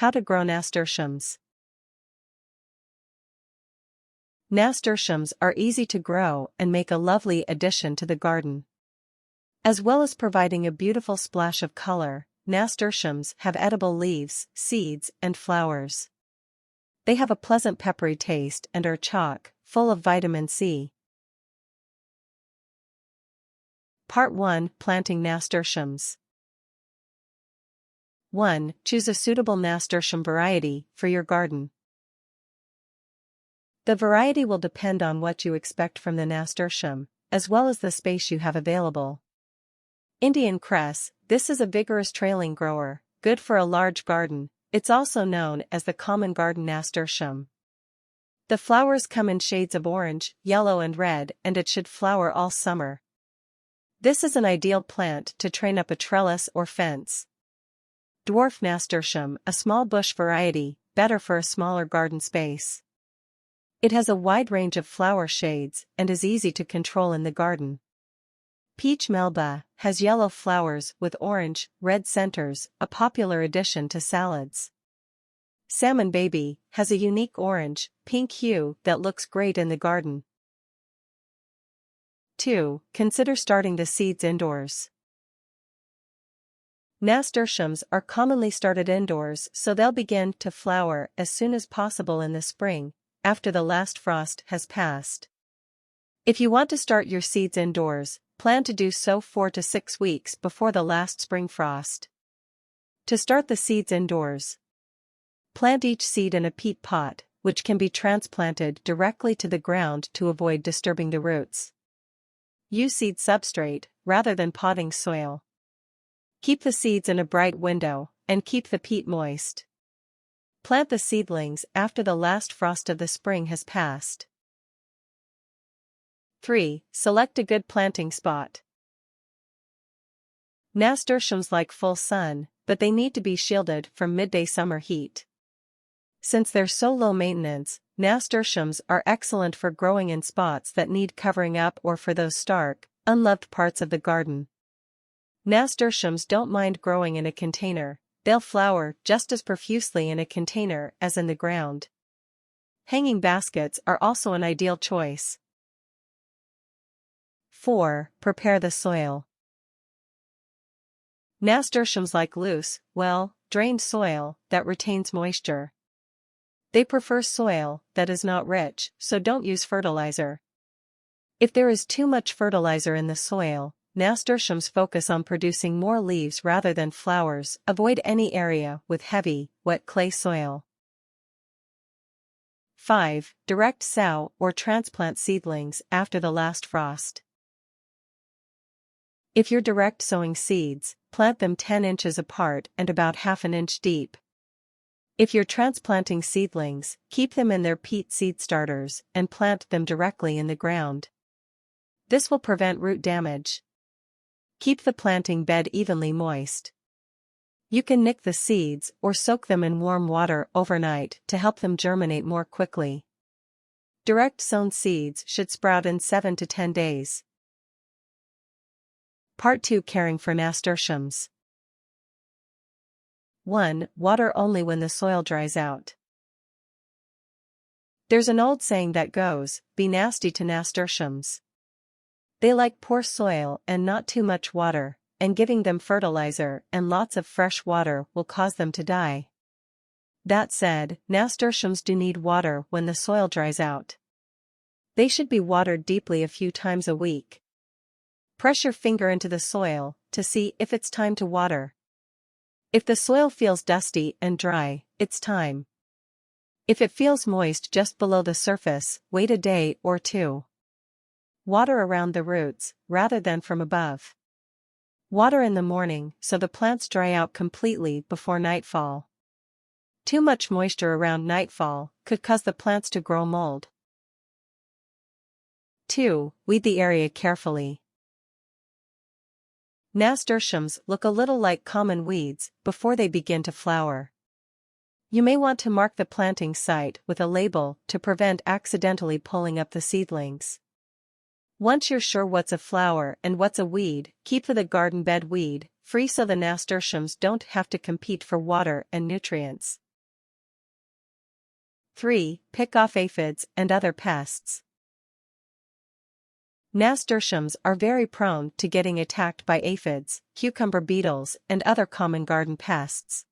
How to grow nasturtiums. Nasturtiums are easy to grow and make a lovely addition to the garden. As well as providing a beautiful splash of color, nasturtiums have edible leaves, seeds, and flowers. They have a pleasant peppery taste and are full of vitamin C. Part 1. Planting nasturtiums. 1. Choose a suitable nasturtium variety for your garden. The variety will depend on what you expect from the nasturtium, as well as the space you have available. Indian cress, this is a vigorous trailing grower, good for a large garden. It's also known as the common garden nasturtium. The flowers come in shades of orange, yellow and red, and it should flower all summer. This is an ideal plant to train up a trellis or fence. Dwarf nasturtium, a small bush variety, better for a smaller garden space. It has a wide range of flower shades and is easy to control in the garden. Peach melba has yellow flowers with orange, red centers, a popular addition to salads. Salmon baby has a unique orange, pink hue that looks great in the garden. 2. Consider starting the seeds indoors. Nasturtiums are commonly started indoors, so they'll begin to flower as soon as possible in the spring, after the last frost has passed. If you want to start your seeds indoors, plan to do so 4 to 6 weeks before the last spring frost. To start the seeds indoors, plant each seed in a peat pot, which can be transplanted directly to the ground to avoid disturbing the roots. Use seed substrate rather than potting soil. Keep the seeds in a bright window, and keep the peat moist. Plant the seedlings after the last frost of the spring has passed. 3. Select a good planting spot. Nasturtiums like full sun, but they need to be shielded from midday summer heat. Since they're so low maintenance, nasturtiums are excellent for growing in spots that need covering up or for those stark, unloved parts of the garden. Nasturtiums don't mind growing in a container, they'll flower just as profusely in a container as in the ground. Hanging baskets are also an ideal choice. 4. Prepare the soil. Nasturtiums like loose, drained soil that retains moisture. They prefer soil that is not rich, so don't use fertilizer. If there is too much fertilizer in the soil, nasturtiums focus on producing more leaves rather than flowers. Avoid any area with heavy, wet clay soil. 5. Direct sow or transplant seedlings after the last frost. If you're direct sowing seeds, plant them 10 inches apart and about half an inch deep. If you're transplanting seedlings, keep them in their peat seed starters and plant them directly in the ground. This will prevent root damage. Keep the planting bed evenly moist. You can nick the seeds or soak them in warm water overnight to help them germinate more quickly. Direct sown seeds should sprout in 7 to 10 days. Part 2. Caring for nasturtiums. 1. Water only when the soil dries out. There's an old saying that goes, "Be nasty to nasturtiums." They like poor soil and not too much water, and giving them fertilizer and lots of fresh water will cause them to die. That said, nasturtiums do need water when the soil dries out. They should be watered deeply a few times a week. Press your finger into the soil to see if it's time to water. If the soil feels dusty and dry, it's time. If it feels moist just below the surface, wait a day or 2. Water around the roots, rather than from above. Water in the morning so the plants dry out completely before nightfall. Too much moisture around nightfall could cause the plants to grow mold. 2. Weed the area carefully. Nasturtiums look a little like common weeds before they begin to flower. You may want to mark the planting site with a label to prevent accidentally pulling up the seedlings. Once you're sure what's a flower and what's a weed, keep the garden bed weed free so the nasturtiums don't have to compete for water and nutrients. 3. Pick off aphids and other pests. Nasturtiums are very prone to getting attacked by aphids, cucumber beetles, and other common garden pests.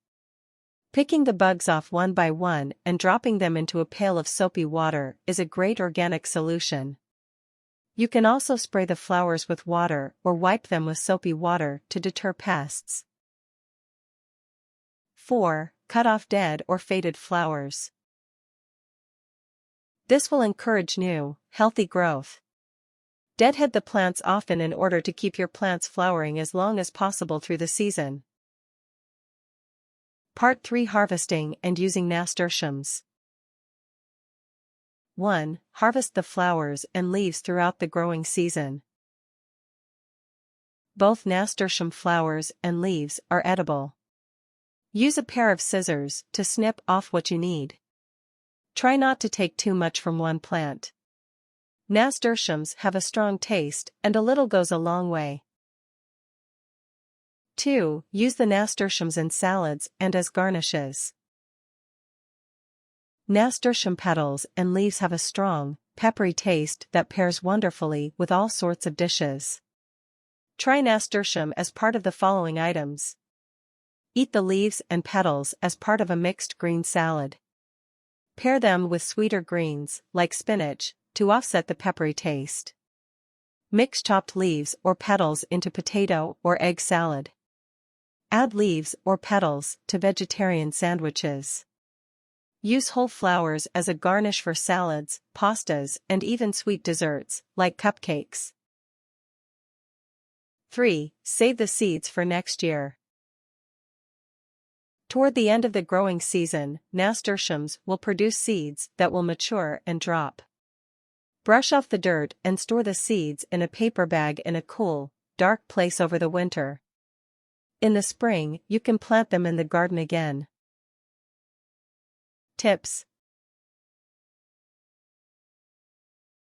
Picking the bugs off one by one and dropping them into a pail of soapy water is a great organic solution. You can also spray the flowers with water or wipe them with soapy water to deter pests. 4. Cut off dead or faded flowers. This will encourage new, healthy growth. Deadhead the plants often in order to keep your plants flowering as long as possible through the season. Part 3: Harvesting and using nasturtiums. 1. Harvest the flowers and leaves throughout the growing season. Both nasturtium flowers and leaves are edible. Use a pair of scissors to snip off what you need. Try not to take too much from one plant. Nasturtiums have a strong taste, and a little goes a long way. 2. Use the nasturtiums in salads and as garnishes. Nasturtium petals and leaves have a strong, peppery taste that pairs wonderfully with all sorts of dishes. Try nasturtium as part of the following items. Eat the leaves and petals as part of a mixed green salad. Pair them with sweeter greens, like spinach, to offset the peppery taste. Mix chopped leaves or petals into potato or egg salad. Add leaves or petals to vegetarian sandwiches. Use whole flowers as a garnish for salads, pastas, and even sweet desserts, like cupcakes. 3. Save the seeds for next year. Toward the end of the growing season, nasturtiums will produce seeds that will mature and drop. Brush off the dirt and store the seeds in a paper bag in a cool, dark place over the winter. In the spring, you can plant them in the garden again. Tips.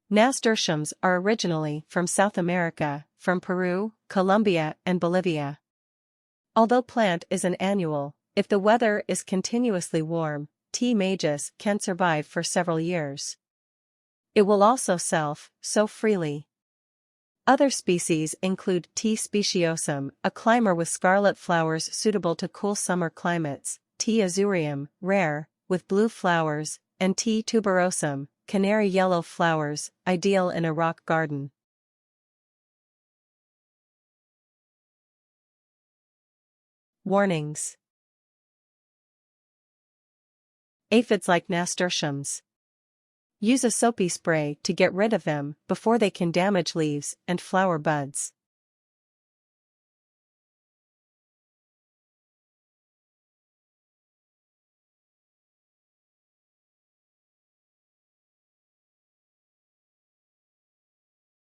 Nasturtiums are originally from South America, from Peru, Colombia, and Bolivia. Although plant is an annual, if the weather is continuously warm, T. majus can survive for several years. It will also sow freely. Other species include T. speciosum, a climber with scarlet flowers suitable to cool summer climates, T. azurium, rare, with blue flowers, and T. tuberosum, canary yellow flowers, ideal in a rock garden. Warnings. Aphids like nasturtiums. Use a soapy spray to get rid of them before they can damage leaves and flower buds.